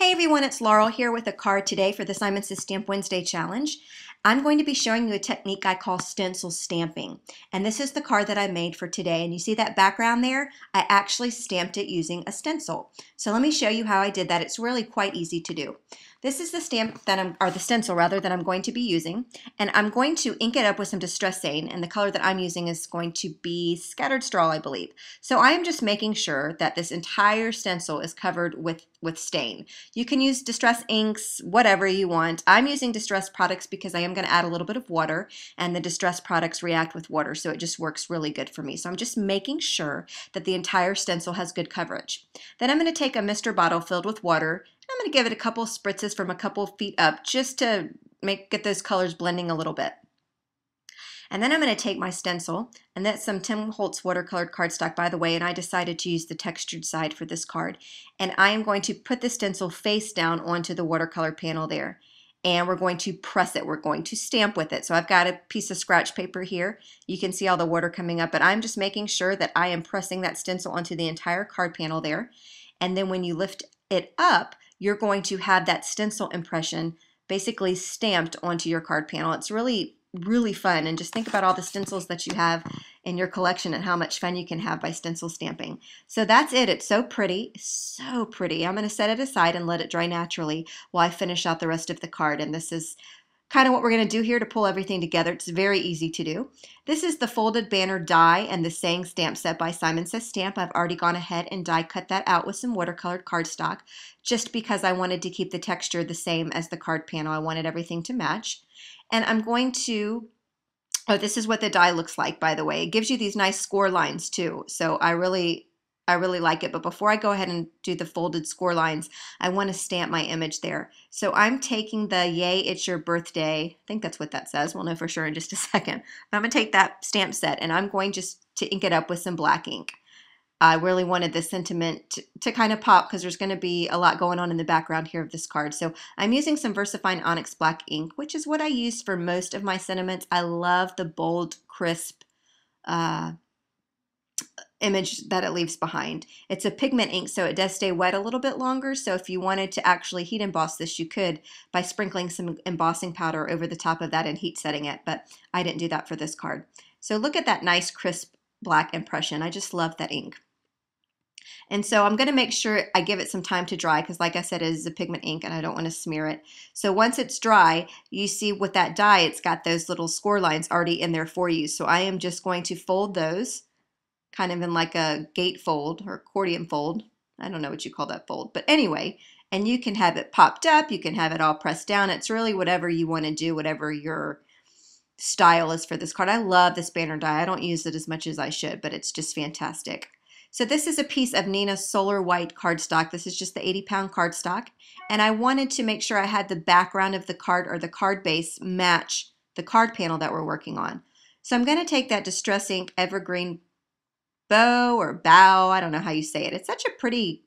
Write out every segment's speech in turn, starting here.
Hey everyone, it's Laurel here with a card today for the Stencil Stamp Wednesday challenge. I'm going to be showing you a technique I call stencil stamping. And this is the card that I made for today. And you see that background there? I actually stamped it using a stencil. So let me show you how I did that. It's really quite easy to do. This is the stamp that the stencil rather, that I'm going to be using. And I'm going to ink it up with some Distress Stain. And the color that I'm using is going to be Scattered Straw, I believe. So I am just making sure that this entire stencil is covered with stain. You can use distress inks, whatever you want. I'm using distress products because I am going to add a little bit of water, and the distress products react with water, so it just works really good for me. So I'm just making sure that the entire stencil has good coverage. Then I'm going to take a mister bottle filled with water. I'm going to give it a couple spritzes from a couple feet up just to get those colors blending a little bit. And then I'm going to take my stencil, and that's some Tim Holtz watercolored cardstock, by the way, and I decided to use the textured side for this card. And I am going to put the stencil face down onto the watercolor panel there. And we're going to press it. We're going to stamp with it. So I've got a piece of scratch paper here. You can see all the water coming up, but I'm just making sure that I am pressing that stencil onto the entire card panel there. And then when you lift it up, you're going to have that stencil impression basically stamped onto your card panel. It's really fun, and just think about all the stencils that you have in your collection and how much fun you can have by stencil stamping. So that's it. It's so pretty, so pretty. I'm going to set it aside and let it dry naturally while I finish out the rest of the card. And this is kind of what we're going to do here to pull everything together. It's very easy to do. This is the folded banner die and the Saying stamp set by Simon Says Stamp. I've already gone ahead and die cut that out with some watercolored cardstock just because I wanted to keep the texture the same as the card panel. I wanted everything to match. And I'm going to, this is what the die looks like, by the way. It gives you these nice score lines too. So I really like it. But before I go ahead and do the folded score lines, I want to stamp my image there. So I'm taking the Yay, It's Your Birthday. I think that's what that says. We'll know for sure in just a second. But I'm going to take that stamp set and I'm going just to ink it up with some black ink. I really wanted the sentiment to kind of pop because there's going to be a lot going on in the background here of this card. So I'm using some VersaFine Onyx Black ink, which is what I used for most of my sentiments. I love the bold, crisp image that it leaves behind. It's a pigment ink, so it does stay wet a little bit longer. So if you wanted to actually heat emboss this, you could by sprinkling some embossing powder over the top of that and heat setting it. But I didn't do that for this card. So look at that nice, crisp black impression. I just love that ink. And so I'm going to make sure I give it some time to dry because, like I said, it is a pigment ink and I don't want to smear it. So once it's dry, you see with that die, it's got those little score lines already in there for you. So I am just going to fold those kind of in like a gate fold or accordion fold. I don't know what you call that fold. But anyway, and you can have it popped up. You can have it all pressed down. It's really whatever you want to do, whatever your style is for this card. I love this banner die. I don't use it as much as I should, but it's just fantastic. So this is a piece of Neenah Solar White cardstock. This is just the 80-pound cardstock. And I wanted to make sure I had the background of the card or the card base match the card panel that we're working on. So I'm going to take that Distress Ink Evergreen Bow or Bow, I don't know how you say it. It's such a pretty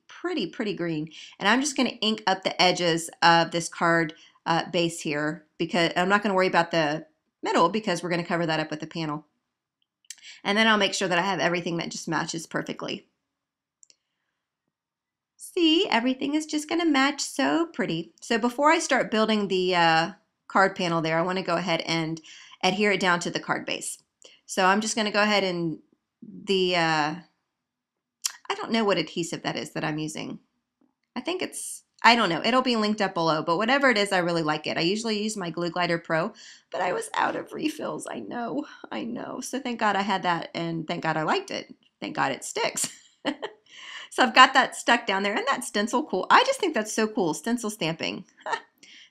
green. And I'm just going to ink up the edges of this card base here because I'm not going to worry about the middle because we're going to cover that up with the panel. And then I'll make sure that I have everything that just matches perfectly. See, everything is just going to match so pretty. So before I start building the card panel there, I want to go ahead and adhere it down to the card base. So I'm just going to go ahead and I don't know what adhesive that is that I'm using. I think I don't know. It'll be linked up below, but whatever it is, I really like it. I usually use my Glue Glider Pro, but I was out of refills. I know. So thank God I had that, and thank God I liked it. Thank God it sticks. So I've got that stuck down there, and that stencil cool. I just think that's so cool, stencil stamping.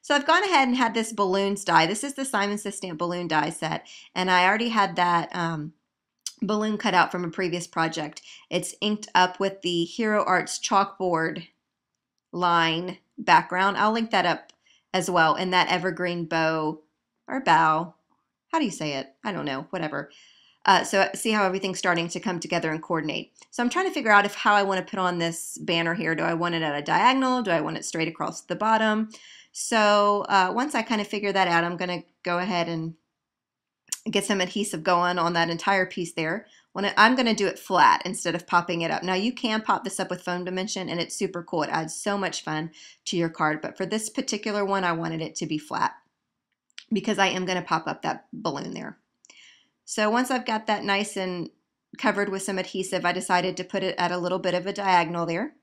So I've gone ahead and had this balloons die. This is the Simon Says Stamp balloon die set, and I already had that balloon cut out from a previous project. It's inked up with the Hero Arts chalkboard line background. I'll link that up as well in that evergreen bow or bow. How do you say it? I don't know, whatever. So see how everything's starting to come together and coordinate. So I'm trying to figure out how I want to put on this banner here. Do I want it at a diagonal? Do I want it straight across the bottom? So once I kind of figure that out, I'm going to go ahead and get some adhesive going on that entire piece there. I'm going to do it flat instead of popping it up. Now you can pop this up with foam dimension and it's super cool. It adds so much fun to your card, but for this particular one I wanted it to be flat because I am going to pop up that balloon there. So once I've got that nice and covered with some adhesive, I decided to put it at a little bit of a diagonal there.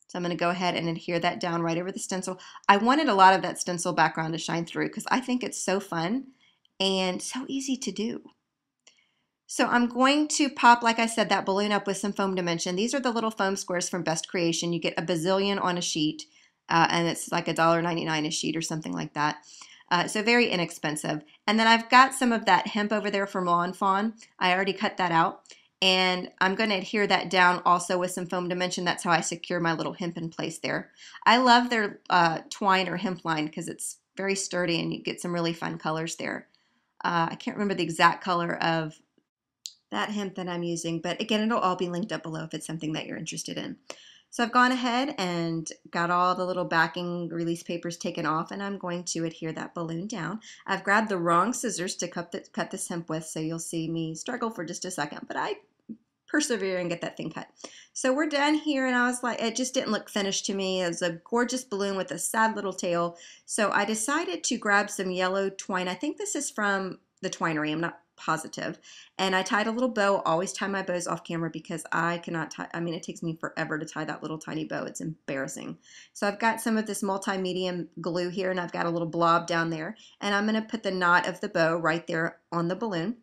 So I'm going to go ahead and adhere that down right over the stencil. I wanted a lot of that stencil background to shine through because I think it's so fun and so easy to do. So I'm going to pop, like I said, that balloon up with some foam dimension. These are the little foam squares from Best Creation. You get a bazillion on a sheet, and it's like $1.99 a sheet or something like that. So very inexpensive. And then I've got some of that hemp over there from Lawn Fawn. I already cut that out. And I'm going to adhere that down also with some foam dimension. That's how I secure my little hemp in place there. I love their twine or hemp line because it's very sturdy and you get some really fun colors there. I can't remember the exact color of that hemp that I'm using, but again, it'll all be linked up below if it's something that you're interested in. So I've gone ahead and got all the little backing release papers taken off, and I'm going to adhere that balloon down. I've grabbed the wrong scissors to cut this hemp with, so you'll see me struggle for just a second, but I persevere and get that thing cut. So we're done here, and I was like, it just didn't look finished to me. It was a gorgeous balloon with a sad little tail. So I decided to grab some yellow twine. I think this is from the Twinery. I'm not positive. And I tied a little bow. Always tie my bows off camera because I cannot tie. I mean, it takes me forever to tie that little tiny bow. It's embarrassing. So I've got some of this multi-medium glue here, and I've got a little blob down there. And I'm going to put the knot of the bow right there on the balloon.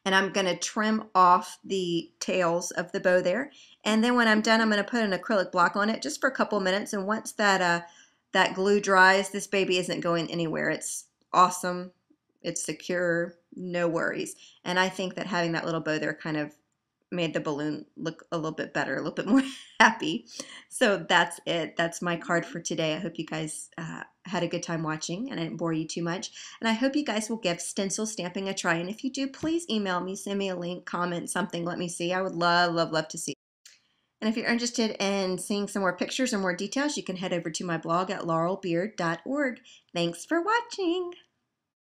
And I'm going to trim off the tails of the bow there. And then when I'm done, I'm going to put an acrylic block on it just for a couple minutes. And once that glue dries, this baby isn't going anywhere. It's awesome. It's secure, no worries. And I think that having that little bow there kind of made the balloon look a little bit better, a little bit more happy. So that's it. That's my card for today. I hope you guys had a good time watching and I didn't bore you too much. And I hope you guys will give stencil stamping a try. And if you do, please email me, send me a link, comment, something, let me see. I would love, love, love to see. And if you're interested in seeing some more pictures or more details, you can head over to my blog at laurelbeard.org. Thanks for watching.